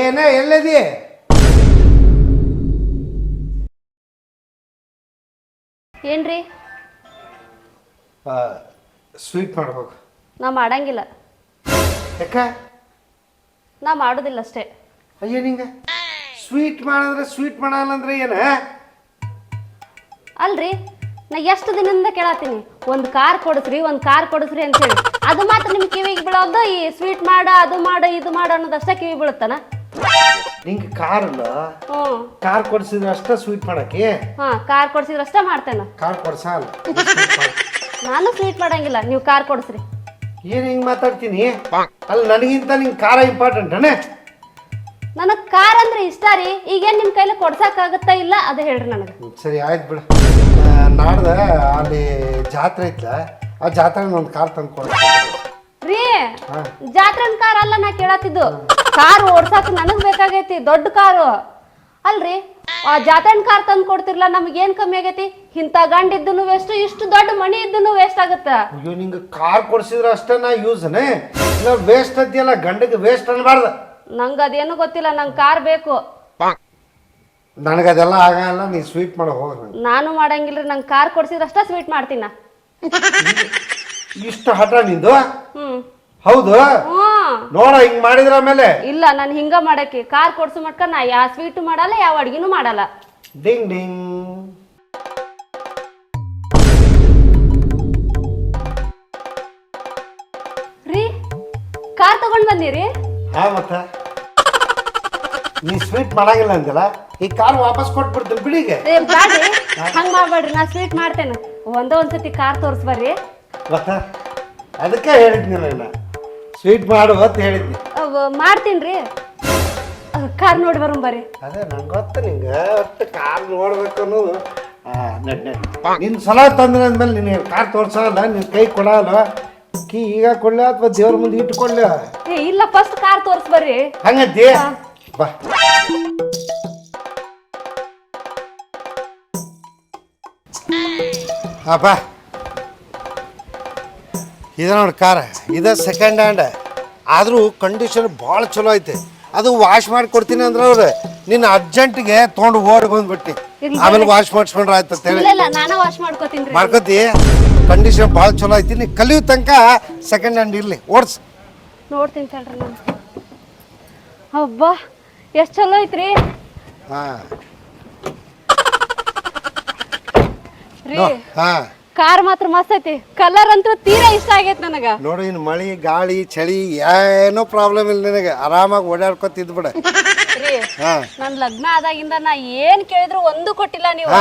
ಏನ ಎಲ್ಲದಿ? ಏನ್ರಿ? ಸ್ವೀಟ್ ಮಾಡ್ಬೇಕು. ನಾ ಮಾಡಂಗಿಲ್ಲ. ಯಾಕ? ನಾ ಮಾಡೋದಿಲ್ಲ ಅಷ್ಟೇ. ಅಯ್ಯೋ ನಿಂಗೆ ಸ್ವೀಟ್ ಮಾಡಿದ್ರೆ ಸ್ವೀಟ್ ಮಾಡಲ್ಲ ಅಂದ್ರೆ ಏನ? ಅಲ್ರಿ, ನಾ ಎಷ್ಟು ದಿನದಿಂದ ಕೇಳತ್ತೀನಿ ಒಂದು ಕಾರ್ ಕೊಡಿಸ್ರಿ ಅಂತ ಹೇಳಿ. ಅದು ಮಾತ್ರ ನಿಮ್ ಕಿವಿಗೆ ಬೀಳೋದು ಈ ಸ್ವೀಟ್ ಮಾಡ, ಅದು ಮಾಡ, ಇದು ಮಾಡ ಅನ್ನೋದಷ್ಟೇ ಕಿವಿ ಬೀಳುತ್ತಾನ. ನಿಂಗೆ ಕಾರ್ ಅಲ್ಲ, ಕಾರ್ ಕೊಡ್ಸಿದ್ರೆ ಅಷ್ಟೇ ಸ್ವೀಟ್ ಮಾಡಕ್ಕೆ? ಕಾರ್ ಕೊಡ್ಸಿದ್ರೆ ಅಷ್ಟೇ ಮಾಡ್ತೇನೆ. ಕಾರ್ ಕೊಡ್ಸಲ್ಲ. ನಾನು ಸ್ವೀಟ್ ಮಾಡಂಗಿಲ್ಲ, ನೀವು ಕಾರ್ ಕೊಡಿಸ್ರಿ. ಏನ್ ಹಿಂಗ್ ಮಾತಾಡ್ತೀನಿ? ಅಲ್ಲ, ನನಗಿಂತ ನಿಂಗೆ ಕಾರ ಇಂಪಾರ್ಟೆಂಟ್ ಅನೇ? ನನಗ್ ಕಾರ್ ಅಂದ್ರೆ ಇಷ್ಟ ರೀ. ಈಗೇನ್ ನಿಮ್ ಕೈಲಿ ಕೊಡ್ಸಕ್ಕಾಗತ್ತಾ ಇಲ್ಲ ಅದು ಹೇಳ್ರಿ ನನಗೆ. ಸರಿ ಆಯ್ತು ಬಿಡು. ನಾಡ್ದ ಅಲ್ಲಿ ಜಾತ್ರೆ ಐತ್ಲ, ಆ ಜಾತ್ರೆ ಒಂದು ಕಾರ್ ತಂದು ಕೊಡ ರೀ. ಜಾತ್ರೆನ್ ಕಾರ್ ಅಲ್ಲ ನಾ ಕೇಳತ್ತಿದ್ದು. ಕಾರ್ ಓಡ್ಸಾಕ ನನಗ್ ಬೇಕಾಗೈತಿ, ದೊಡ್ಡ ಕಾರು. ಅಲ್ರಿ, ಆ ಜಾತ್ರೆನ್ ಕಾರ್ ತಂದು ಕೊಡ್ತಿರ್ಲ, ನಮ್ಗೇನ್ ಕಮ್ಮಿ ಆಗೈತಿ? ಇಂಥ ಗಂಡ ಇದ್ದನು ವೇಸ್ಟ್, ಇಷ್ಟು ದೊಡ್ಡ ಮನಿ ಇದ್ದನು ವೇಸ್ಟ್ ಆಗತ್ತ. ಅಯ್ಯೋ, ನಿಂಗೆ ಕಾರ್ ಕೊಡ್ಸಿದ್ರ ಅಷ್ಟೇ ನಾ ಯೂಸ್ನೇ, ಇಲ್ಲ ವೇಸ್ಟ್ ಅಂತೀಯಲ್ಲ. ಗಂಡಗೆ ವೇಸ್ಟ್ ಅನ್ಬಾರ್ದ. ನಂಗೆ ಅದೇನು ಗೊತ್ತಿಲ್ಲ, ನಂಗೆ ಕಾರ್ ಬೇಕು. ನನಗದೆಲ್ಲ ಆಗಲ್ಲ, ನೀ ಸ್ವೀಟ್ ಮಾಡೋ ಹೋಗ. ನಾನು ಮಾಡಂಗಿಲ್ರಿ, ನಂಗೆ ಕಾರ್ ಕೊಡ್ಸಿದ್ರ ಅಷ್ಟೇ ಸ್ವೀಟ್ ಮಾಡ್ತೀನ. ಇಷ್ಟು ಹಠ ನಿಂದು? ಹೌದು. ನೋಡ, ಹಿಂಗ್ ಮಾಡಿದ್ರ ಆಮೇಲೆ ಇಲ್ಲ, ನಾನು ಹಿಂಗ ಮಾಡಕ್ಕೆ ಕಾರ್ ಕೊಡ್ಸು ಮಟ್ಕ ನಾ ಯಾವ ಸ್ವೀಟ್ ಮಾಡಲ್ಲ, ಯಾವ ಅಡ್ಗಿನೂ ಮಾಡಲ್ಲ. Ding ding. ರೀ, ಕಾರ್ ತಗೊಂಡ್ ಬಂದಿರಿ? ಹಾ, ಮತ್ತ ನೀ ಸ್ವೀಟ್ ಮಾಡಂಗಿಲ್ಲ ಅಂದಿಲ್ಲ, ಈ ಕಾರ್ ವಾಪಸ್ ಕೊಟ್ಬಿಡ್ತೀನಿ ಬಿಡಿಗೆ. ಹಂಗ ಮಾಡ್ಬೇಡ್ರಿ, ನಾ ಸ್ವೀಟ್ ಮಾಡ್ತೇನೆ. ಒಂದ್ಸತಿ ಕಾರ್ ತೋರ್ಸ್ಬರ್ರಿ. ಮತ್ತ ಅದಕ್ಕೆ ಹೇಳಿದ್ನಿಲ್ಲ, ಇಲ್ಲ ಸ್ವೀಟ್ ಮಾಡು ಅಂತ ಹೇಳಿದ್ನಿ. ಮಾಡ್ತೀನ್ರಿ. ಕಾರ್ ನೋಡಿ ಬರೋಣ ಬರ್ರಿ. ಅದೇ ನಂಗೆ ಗೊತ್ತ, ನಿಂಗೆ ಒಟ್ಟು ಕಾರ್ ನೋಡ್ಬೇಕು ಅನ್ನೋದು. ನಿನ್ ಸಲ ತಂದ್ರೆ ಅಂದ್ಮೇಲೆ ನಿನಗೆ ಕಾರ್ ತೋರ್ಸಲ್ಲ, ನಿನ್ ಕೈ ಕೊಡಲ್ಲ. ಕೀ ಈಗ ಕೊಡ್ಲ ಅಥವಾ ದೇವ್ರ ಮುಂದೆ ಇಟ್ಕೊಳ್ಳ? ಇಲ್ಲ, ಫಸ್ಟ್ ಕಾರ್ ತೋರ್ಸ್ಬರ್ರಿ. ಹಂಗಂತಿ? ಬಾ. ಅಪ್ಪ, ಇದು ನೋಡಿ ಕಾರ್, ಇದು ಸೆಕೆಂಡ್ ಹ್ಯಾಂಡ್. ಆದರೂ ಕಂಡೀಷನ್ ಭಾಳ ಚಲೋ ಐತೆ. ಅದು ವಾಶ್ ಮಾಡಿ ಕೊಡ್ತೀನಿ ಅಂದ್ರೆ ಅವ್ರು ನಿನ್ನ ಅರ್ಜೆಂಟ್ಗೆ ತೊಗೊಂಡು ಓಡಿ ಬಂದ್ಬಿಟ್ಟು ಆಮೇಲೆ ವಾಶ್ ಮಾಡಿಸ್ಕೊಂಡ್ರೆ ಆಯ್ತು ಅಂತ ಹೇಳಿ. ನಾನು ವಾಶ್ ಮಾಡ್ಕೋತೀನಿ. ಮಾಡ್ಕೋತಿ? ಕಂಡೀಷನ್ ಭಾಳ ಚಲೋ ಐತಿ. ನೀ ಕಲಿಯೋ ತನಕ ಸೆಕೆಂಡ್ ಹ್ಯಾಂಡ್ ಇರಲಿ, ಓಡಿಸ್. ನೋಡ್ತೀನಿ ತಡ್ರಿ ನಾನು. ಹಬ್ಬಾ, ಎಷ್ಟು ಚಲೋ ಐತ್ರಿ. ಕಾರ್ ಮಾತ್ರ ಮಸ್ತ್ ಐತಿ. ಕಲರ್ ಅಂತೂ ತೀರಾ ಇಷ್ಟ ಆಗೈತಿ ನನಗ. ನೋಡು, ಇನ್ನು ಮಳಿ ಗಾಳಿ ಚಳಿ ಏನೋ ಪ್ರಾಬ್ಲಮ್ ಇಲ್ಲ ನಿನಗೆ, ಆರಾಮಾಗಿ ಓಡಾಡ್ಕೊತಿದ್ ಬಿಡ. ನನ್ ಲಗ್ನ ಆದಾಗಿಂದ ನಾ ಏನ್ ಕೇಳಿದ್ರು ಒಂದು ಕೊಟ್ಟಿಲ್ಲ ನೀವು.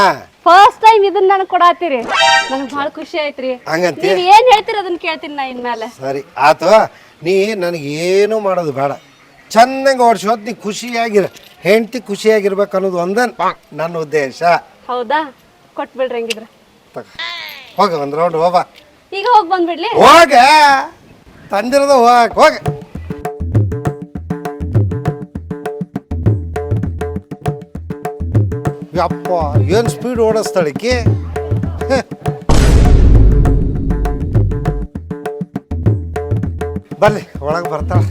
ಫಸ್ಟ್ ಟೈಮ್ ಇದನ್ನ ನನಗೆ ಕೊಡಾತೀರಿ. ನನಗೆ ಬಹಳ ಖುಷಿ ಆಯ್ತ್ರಿ. ನೀವ್ ಏನ್ ಹೇಳ್ತೀರಿ ಅದನ್ನ ಕೇಳ್ತೀನಿ ನಾ ಇನ್ಮೇಲೆ. ಸರಿ ಆತು, ನೀ ನನಗೇನು ಮಾಡೋದು ಬೇಡ, ಚೆನ್ನಾಗಿ ಓಡಿಸೋದು. ನೀ ಖುಷಿಯಾಗಿರ, ಹೆಂಡತಿ ಖುಷಿಯಾಗಿರ್ಬೇಕು ಅನ್ನೋದು ಒಂದ ನನ್ನ ಉದ್ದೇಶ. ಹೌದಾ? ಕೊಟ್ಬಿಡ್ರಿ ಹಂಗಿದ್ರೆ. ಹೋಗ, ಒಂದ್ ರೌಂಡ್ ಹೋಗ. ಈಗ ಹೋಗಿ ಬಂದ್ಬಿಡ್ಲಿ? ಹೋಗ, ತಂದಿರೋದು ಹೋಗ. ಯಪ್ಪ, ಏನ್ ಸ್ಪೀಡ್ ಓಡಿಸ್ತಾಳಿಕೆ. ಬರ್ಲಿ, ಒಳಗೆ ಬರ್ತಾಳ.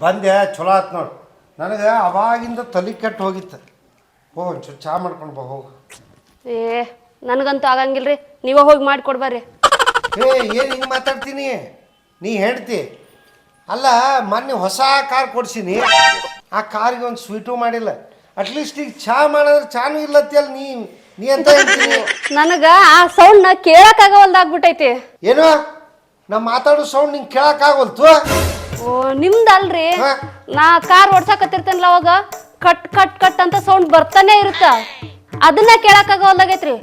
ಬಂದೆ, ಚಲೋ ಆಯ್ತು ನೋಡು. ನನಗೆ ಅವಾಗಿಂದ ತಲೆ ಕೆಟ್ಟು ಹೋಗಿತ್ತು. ಹೋಗಿ ಒಂಚೂರು ಚಹಾ ಮಾಡ್ಕೊಂಡು ಬಾ, ಹೋಗು. ನನಗಂತೂ ಆಗಂಗಿಲ್ರಿ, ನೀವೇ ಹೋಗಿ ಮಾಡಿಕೊಡ್ಬರ್ರಿ. ಏನು ಹಿಂಗೆ ಮಾತಾಡ್ತೀನಿ? ನೀ ಹೇಳ್ತಿ ಅಲ್ಲ, ಮೊನ್ನೆ ಹೊಸ ಕಾರ್ ಕೊಡ್ಸೀನಿ, ಆ ಕಾರ್ಗೆ ಒಂದು ಸ್ವೀಟು ಮಾಡಿಲ್ಲ. ಅಟ್ಲೀಸ್ಟ್ ಈಗ ಚಹಾ ಮಾಡಿದ್ರೆ ಚಾನು ಇಲ್ಲತ್ತಿಯಲ್ಲ. ನೀ ಅಂತ ಹೇಳ್ತೀನಿ. ನನಗೆ ಆ ಸೌಂಡ್ನ ಕೇಳಕ್ಕಾಗವಲ್ದಾಗ್ಬಿಟ್ಟೈತಿ. ಏನು? ನಾ ಮಾತಾಡೋ ಸೌಂಡ್ ನಿಂಗೆ ಕೇಳಕ್ಕಾಗವಲ್ತು? ಓ, ನಿಮ್ದಲ್ರಿ. ನಾ ಕಾರ್ ಓಡ್ಸಾಕತ್ತಿರ್ತೇನಲ್ಲ, ಅವಾಗ ಕಟ್ ಕಟ್ ಕಟ್ ಅಂತ ಸೌಂಡ್ ಬರ್ತಾನೆ ಇರುತ್ತ. ಅದನ್ನ ಕೇಳಕ್ಕಾಗವಲ್ದಾಗೈತ್ರಿ.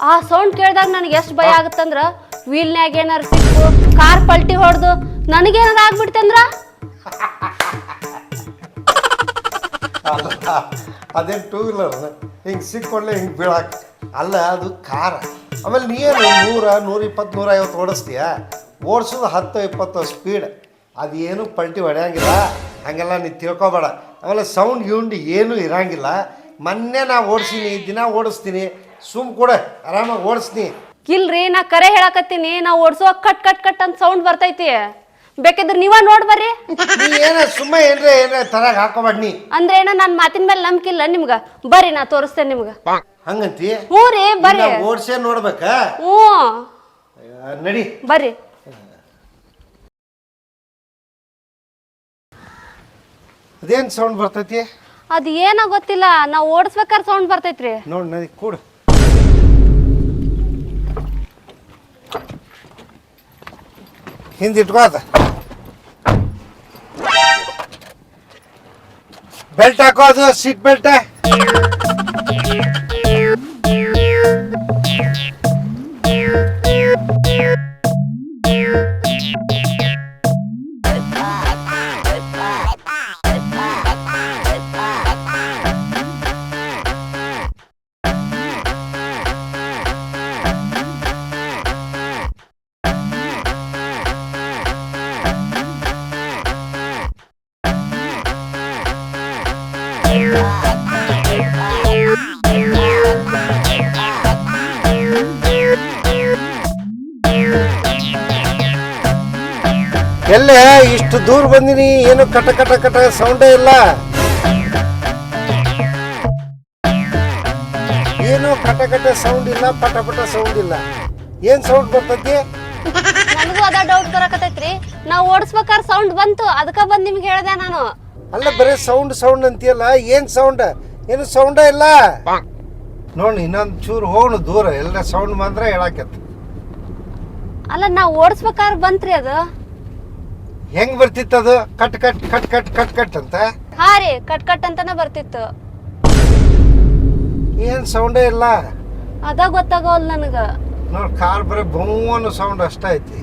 ಆ ಸೌಂಡ್ ಕೇಳಿದಾಗ ನನಗೆ ಎಷ್ಟು ಭಯ ಆಗುತ್ತಂದ್ರ, ವೀಲ್ನ್ಯಾಗ ಏನಾರು ಸಿಕ್ಕು ಕಾರ್ ಪಲ್ಟಿ ಹೊಡೆದು ನನಗೇನಾರ ಆಗ್ಬಿಡ್ತಂದ್ರ ಅಲ್ಲ ಅದೇನು ಟೂ ವೀಲರ್ ಹಿಂಗೆ ಸಿಕ್ಕೊಂಡ್ಲೆ ಹಿಂಗೆ ಬೀಳಾಕ ಅಲ್ಲ ಅದು ಕಾರ ಆಮೇಲೆ ನೀನು 100, 120, 150 ಓಡಿಸ್ತೀಯ ಓಡಿಸೋದು 10-20 ಸ್ಪೀಡ್ ಅದೇನು ಪಲ್ಟಿ ಹೊಡೆಯಂಗಿಲ್ಲ ಹಾಗೆಲ್ಲ ನೀ ತಿಳ್ಕೊಬೇಡ ಆಮೇಲೆ ಸೌಂಡ್ ಗಿೌಂಡ್ ಏನೂ ಇರಂಗಿಲ್ಲ ಮೊನ್ನೆ ನಾ ಓಡಿಸೀನಿ ದಿನ ಓಡಿಸ್ತೀನಿ ಸುಮ್ ಕೂಡ ಆರಾಮಾಗಿ ಓಡಿಸ್ತೀನಿ ಇಲ್ರಿ ನಾ ಕರೆ ಹೇಳಕತ್ತೀನಿ ನಾ ಓಡ್ಸೋ ಕಟ್ ಕಟ್ ಕಟ್ ಅಂತ ಸೌಂಡ್ ಬರ್ತೈತಿ ಬೇಕಿದ್ರೆ ನೀವ ನೋಡ್ ಬರ್ರಿ ನೀ ಏನ ಸುಮ್ಮ ಏನ್ರ ತರಾಗ ಹಾಕೋಬೇಡ ನೀ ಅಂದ್ರೆ ಏನ ನನ್ ಮಾತಿನ ಮೇಲೆ ನಂಬಿಕೆ ಇಲ್ಲ ನಿಮ್ಗ ಬರ್ರಿ ನಾ ತೋರಿಸ್ತೇನೆ ನಿಮ್ಗ ಹಂಗಂತಿ ಹ್ಞೂ ರೀ ಬರ್ರಿ ಓಡ್ಸೇ ನೋಡ್ಬೇಕಾ ಹ್ಞೂ ನಡಿ ಬರ್ರಿ ಅದೇನ್ ಸೌಂಡ್ ಬರ್ತೈತಿ ಅದ್ ಏನ ಗೊತ್ತಿಲ್ಲ ನಾ ಓಡಿಸ್ಬೇಕಾದ್ರೆ ಸೌಂಡ್ ಬರ್ತೈತ್ರಿ ನೋಡ್ ನದಿ ಕೂಡು ಹಿಂದಿಟ್ಕೋ ಅದ ಬೆಲ್ಟ್ ಹಾಕೋ ಅದು ಸೀಟ್ ಬೆಲ್ಟ್ ಎಲ್ಲೇ ಇಷ್ಟು ದೂರ ಬಂದಿನಿ ಏನು ಕಟ ಕಟ ಕಟ ಸೌಂಡೇ ಇಲ್ಲ ಏನು ಕಟ ಕಟ ಸೌಂಡ್ ಇಲ್ಲ ಪಟ ಪಟ ಸೌಂಡ್ ಇಲ್ಲ ಏನ್ ಸೌಂಡ್ ಬರ್ತೈತಿ ನನಗೂ ಅದ ಡೌಟ್ ಬರಕತೈತ್ರಿ ನಾ ಓಡಿಸ್ಬೇಕಾದ್ರೆ ಸೌಂಡ್ ಬಂತು ಅದಕ್ಕ ಬಂದ್ ನಿಮ್ಗೆ ಹೇಳ್ದೆ ನಾನು ಅಲ್ಲ ಬರೀ ಸೌಂಡ್ ಸೌಂಡ್ ಅಂತೀಯಲ್ಲ ಏನ್ ಸೌಂಡ್ ಏನು ಸೌಂಡೇ ಇಲ್ಲ ನೋಡಿ ಇನ್ನೊಂದ್ ಚೂರು ಹೋಗೋಣ ದೂರ ಎಲ್ಲ ಸೌಂಡ್ ಬಂದ್ರೆ ಹೇಳಾಕತ್ತ ಅಲ್ಲ ನಾ ಓಡಿಸ್ಬೇಕಾದ್ರೆ ಬಂತ್ರಿ ಅದು ಹೆಂಗ್ ಬರ್ತಿತ್ತು ಅದು cut cut cut cut cut cut ಅಂತ ಹಾ ರೀ ಕಟ್ ಕಟ್ ಅಂತಾನೆ ಬರ್ತಿತ್ತು ಏನ್ ಸೌಂಡೇ ಇಲ್ಲ ಅದ ಗೊತ್ತಾಗವಲ್ ನನಗ ನೋಡ್ ಕಾರ್ ಬರೀ ಬಹುವನು ಸೌಂಡ್ ಅಷ್ಟ ಐತಿ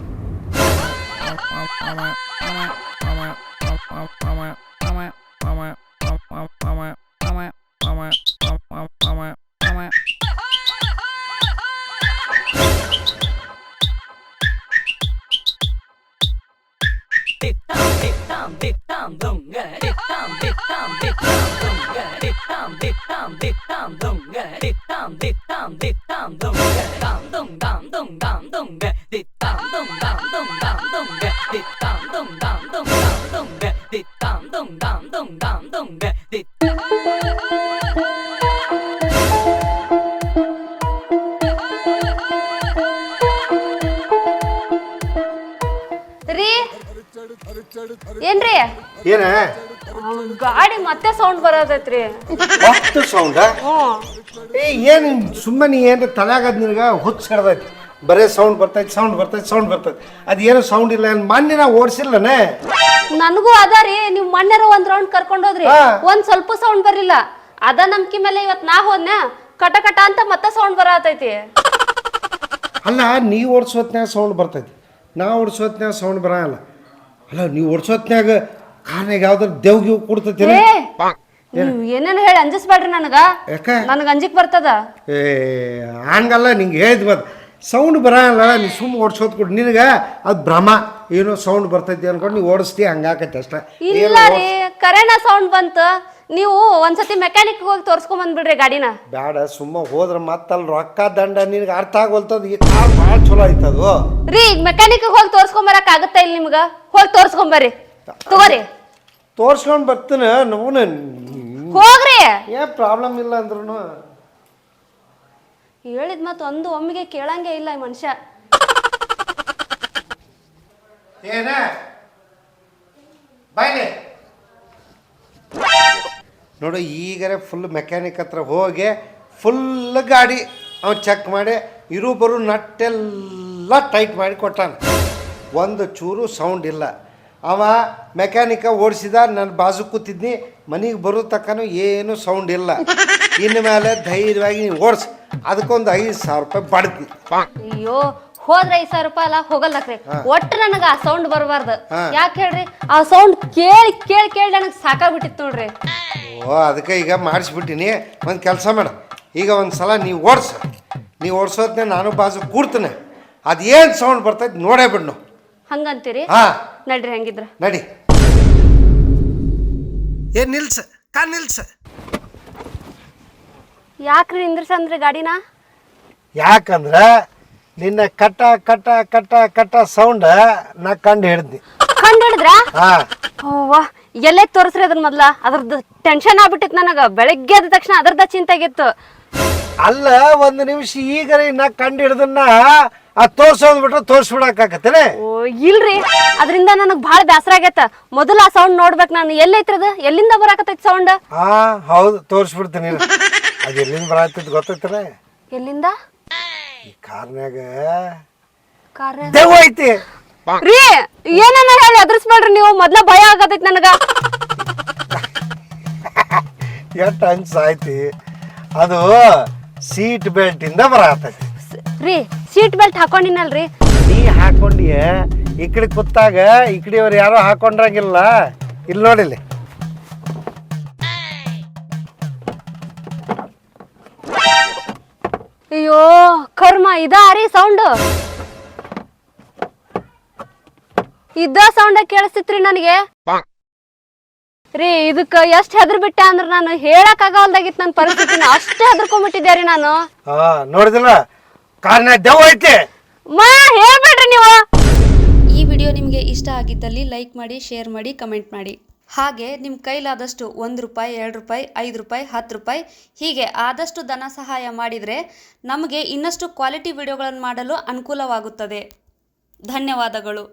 ರೀ ಏನ್ರಿ ಏನ ಗಾಡಿ ಮತ್ತೆ ಸೌಂಡ್ ಬರತೈತ್ರಿ ಅಷ್ಟು ಸೌಂಡ್ ಏ ಏನ್ ಸುಮ್ಮನೆ ಏನ್ರ ತಲೆಯಾಗದ್ ನಿನಗ ಹುಚ್ಚ ಹಿಡ್ದೈತಿ ಬರೇ ಸೌಂಡ್ ಬರ್ತೈತಿ ಸೌಂಡ್ ಬರ್ತೈತಿ ಸೌಂಡ್ ಬರ್ತೈತಿ ಅದೇನು ಸೌಂಡ್ ಇಲ್ಲ ಮೊನ್ನೆ ನಾ ಓಡಿಸಿಲ್ಲನೇ ನನಗೂ ಅದ ರೀ ನೀವ್ ಮೊನ್ನೆರ ಒಂದ್ ರೌಂಡ್ ಕರ್ಕೊಂಡ್ ಹೋದ್ರಿ ಒಂದ್ ಸ್ವಲ್ಪ ಸೌಂಡ್ ಬರ್ಲಿಲ್ಲ ಅದ ನಂಬಿಕೆ ಮೇಲೆ ಇವತ್ ನಾ ಹೋದ್ನ ಕಟ ಕಟ ಅಂತ ಮತ್ತೆ ಸೌಂಡ್ ಬರತೈತಿ ಅಲ್ಲ ನೀ ಓಡಿಸೋತ್ನ್ಯಾಗ ಸೌಂಡ್ ಬರ್ತೈತಿ ನಾ ಓಡಿಸೋತ್ನ್ಯಾಗ ಸೌಂಡ್ ಬರಲ್ಲ ಅಲ್ಲ ನೀವು ಓಡಿಸೋತ್ನ್ಯಾಗ ಕಾರ್ನಾಗ ಯಾವ್ದಾರು ದೇವ್ಗಿವ್ ಕೊಡ್ತೈತಿ ನೀವ್ ಏನೇನು ಹೇಳಿ ಅಂಜಿಸ್ಬೇಡ್ರಿ ನನಗ ಯಾಕೆ ನನಗ ಅಂಜಿಕ್ ಬರ್ತದ ಏ ಹಂಗಲ್ಲ ನಿಂಗೆ ಹೇಳಿದ್ ಮತ್ ಸೌಂಡ್ ಬರಲ್ಲ ನೀ ಸುಮ್ಮ ಓಡಿಸೋದ್ ಕೊಡು ನಿನಗ ಅದು ಭ್ರಮ ಏನೋ ಸೌಂಡ್ ಬರ್ತೈತಿ ಅನ್ಕೊಂಡು ನೀವು ಓಡಿಸ್ತಿ ಹಂಗಾಕೈತಿ ಅಷ್ಟ ಇಲ್ಲ ರೀ ಕರೆನ ಸೌಂಡ್ ಬಂತು ನೀವು ಒಂದ್ಸತಿ ಮೆಕ್ಯಾನಿಕ್ ಹೋಗಿ ತೋರ್ಸ್ಕೊಂಡ್ ಬಂದ್ಬಿಡ್ರಿ ಗಾಡಿನ ಬೇಡ ಸುಮ್ಮ ಹೋದ್ರ ಮತ್ತಲ್ಲಿ ರೊಕ್ಕ ದಂಡ ನಿನಗೆ ಅರ್ಥ ಆಗೋಲ್ತದ ಈ ಕಾರ್ ಭಾಳ ಚಲೋ ಐತದು ರೀ ಈಗ ಮೆಕ್ಯಾನಿಕ್ ಹೋಗಿ ತೋರ್ಸ್ಕೊಂಡ್ ಬರಕ್ ಆಗತ್ತಾ ಇಲ್ಲ ನಿಮ್ಗ ಹೋಗಿ ತೋರ್ಸ್ಕೊಂಡ್ ಬರ್ರಿ ತಗೋರಿ ತೋರ್ಸ್ಕೊಂಡ್ ಬರ್ತೀನಿ ನೋನ ಹೋಗ್ರಿ ಏನ್ ಪ್ರಾಬ್ಲಮ್ ಇಲ್ಲ ಅಂದ್ರೂ ಹೇಳಿದ್ ಮತ್ತ ಒಂದು ಒಮ್ಮಿಗೆ ಕೇಳಂಗೆ ಇಲ್ಲ ಈ ಮನುಷ್ಯ ಏನ ಬಾಯ್ಲೆ ನೋಡು ಈಗರೆ ಫುಲ್ ಮೆಕ್ಯಾನಿಕ್ ಹತ್ರ ಹೋಗಿ ಫುಲ್ ಗಾಡಿ ಅವ್ನು ಚೆಕ್ ಮಾಡಿ ಇರು ಬರು ನಟ್ಟೆಲ್ಲ ಟೈಟ್ ಮಾಡಿ ಕೊಟ್ಟಾನ ಒಂದು ಚೂರು ಸೌಂಡ್ ಇಲ್ಲ ಅವ ಮೆಕ್ಯಾನಿಕ ಓಡಿಸಿದ ನಾನು ಬಾಜು ಕೂತಿದ್ನಿ ಮನೆಗೆ ಬರೋ ತಕ್ಕನೂ ಏನು ಸೌಂಡ್ ಇಲ್ಲ ಇನ್ನು ಮೇಲೆ ಧೈರ್ಯವಾಗಿ ನೀವು ಓಡಿಸಿ ಅದಕ್ಕೊಂದು 5,000 ರೂಪಾಯಿ ಬಡ್ತಿ ಅಯ್ಯೋ ಹೋದ್ರೆ 5,000 ರೂಪಾಯಿ ಅಲ್ಲ ಹೋಗಲ್ಲಕ್ರಿ ಒಟ್ಟು ನನಗ ಆ ಸೌಂಡ್ ಬರಬಾರ್ದು ಯಾಕೆ ಹೇಳ್ರಿ ಆ ಸೌಂಡ್ ಕೇಳಿ ಕೇಳಿ ಕೇಳಿ ನನಗೆ ಸಾಕಾಗ್ಬಿಟ್ಟಿತ್ತು ನೋಡ್ರಿ ಅದಕ್ಕೆ ಈಗ ಮಾಡಿಸ್ಬಿಟ್ಟಿನಿ. ಒಂದು ಕೆಲಸ ಮಾಡ, ಈಗ ಒಂದು ಸಲ ನೀವು ಓಡಿಸೋದ್ನೇ ನಾನು ಬಾಜು ಕೂಡ್ತೇನೆ. ಅದೇನು ಸೌಂಡ್ ಬರ್ತೈತೆ ನೋಡೇ ಬಿಡ್ನು. ಹಂಗಂತೀರಿ? ಹಾಂ ನಡ್ರಿ ಹಂಗಿದ್ರ. ನಡಿ. ನಿಲ್ಸ ನಿಲ್ಸ. ಯಾಕ್ರಿ ನಿಂದ್ರಸಂದ್ರಿ ಗಾಡಿನ? ಯಾಕಂದ್ರ ನಿನ್ನ ಕಟ್ಟ ಕಟ್ಟ ಕಟ್ಟ ಕಟ್ಟ ಸೌಂಡ್ ನಾ ಕಂಡು ಹಿಡ್ದಿ. ಕಂಡು ಹಿಡಿದ್ರ? ಹಾಂ. ಅವ್ವ ಎಲ್ಲೇ ತೋರಿಸ್ರಿ ಅದನ್ನ ಮೊದ್ಲ. ಅದ್ರದ್ದು ಟೆನ್ಷನ್ ಆಗ್ಬಿಟ್ಟಿತ್ತು ನನಗ. ಬೆಳಗ್ಗೆ ಎದ್ದ ತಕ್ಷಣ ಅದ್ರದ ಚಿಂತೆಗಿತ್ತು. ಅಲ್ಲ, ಒಂದು ನಿಮಿಷ ಈಗ ನಾ ಕಂಡು ಹಿಡ್ದನ್ನ ತೋರ್ಸೋದ್ ಬಿಟ್ರೆ ತೋರ್ಸ್ಬಿಡಕಾಕತ್ತೇನೆ? ಓ ಇಲ್ರಿ, ಅದರಿಂದ ನನಗ್ ಭಾಳ ಬೇಸರ ಆಗೈತ. ಮೊದಲ ಆ ಸೌಂಡ್ ನೋಡ್ಬೇಕು ನಾನು. ಎಲ್ಲೈತ್ರದು? ಎಲ್ಲಿಂದ ಬರಾಕತ್ತೈತಿ ಸೌಂಡ್? ಹಾ ಹೌದು, ತೋರ್ಸ್ಬಿಡ್ತೀನಿ. ಅದು ಎಲ್ಲಿಂದ ಬರತ್ತೈತಿ ಗೊತ್ತೈತಲ್ಲ? ಎಲ್ಲಿಂದ? ಈ ಕಾರ್ನ್ಯಾಗ ಕಾರ್ ದೆವ್ವ ಐತಿ. ರೀ ಏನನ್ನ ಹೇಳಿ ಅದ್ರಸ್ಬೇಡ್ರಿ ನೀವು. ಮೊದ್ಲ ಭಯ ಆಗತೈತಿ ನನಗ. ಎಷ್ಟು ಅಂಚ ಐತಿ. ಅದು ಸೀಟ್ ಬೆಲ್ಟ್ ಇಂದ ಬರತೈತಿ. ರೀ ಸೀಟ್ ಬೆಲ್ಟ್ ಹಾಕೊಂಡಿನಲ್ರಿ. ನೀ ಹಾಕೊಂಡಿಯ, ಈ ಕಡೆ ಕೂತಾಗ ಈ ಕಡೆಯವ್ರು ಯಾರೋ ಹಾಕೊಂಡ್ರಂಗಿಲ್ಲ. ಇಲ್ಲಿ ನೋಡಿಲ್ಲಿ. ಅಯ್ಯೋ ಕರ್ಮ, ಇದಾರಿ ಸೌಂಡ್. ಇದ್ದ ಸೌಂಡ್ ಕೇಳಿಸ್ತಿತ್ರಿ ನನಗೆ. ರೀ ಇದಕ್ಕ ಎಷ್ಟ್ ಹೆದರ್ ಬಿಟ್ಟೆ ಅಂದ್ರ ನಾನು ಹೇಳಕ್ ಆಗವಲ್ದಾಗಿತ್ತು ನನ್ನ ಪರಿಸ್ಥಿತಿನ. ಅಷ್ಟೇ ಹೆದರ್ಕೊಂಡ್ಬಿಟ್ಟಿದ್ದೆ ರೀ ನಾನು. ನೋಡಿದಿಲ್ಲ, ಕಾರ್ನ್ಯಾಗ ದೆವ್ವ ಐತಿ. ಮಾ ಹೇಳ್ಬೇಡ್ರಿ ನೀವು. ಈ ವಿಡಿಯೋ ನಿಮಗೆ ಇಷ್ಟ ಆಗಿದ್ದಲ್ಲಿ ಲೈಕ್ ಮಾಡಿ, ಶೇರ್ ಮಾಡಿ, ಕಮೆಂಟ್ ಮಾಡಿ. ಹಾಗೆ ನಿಮ್ಮ ಕೈಲಾದಷ್ಟು 1 ರೂಪಾಯಿ, 2 ರೂಪಾಯಿ, 5 ರೂಪಾಯಿ, 10 ರೂಪಾಯಿ ಹೀಗೆ ಆದಷ್ಟು ಧನ ಸಹಾಯ ಮಾಡಿದರೆ ನಮಗೆ ಇನ್ನಷ್ಟು ಕ್ವಾಲಿಟಿ ವಿಡಿಯೋಗಳನ್ನು ಮಾಡಲು ಅನುಕೂಲವಾಗುತ್ತದೆ. ಧನ್ಯವಾದಗಳು.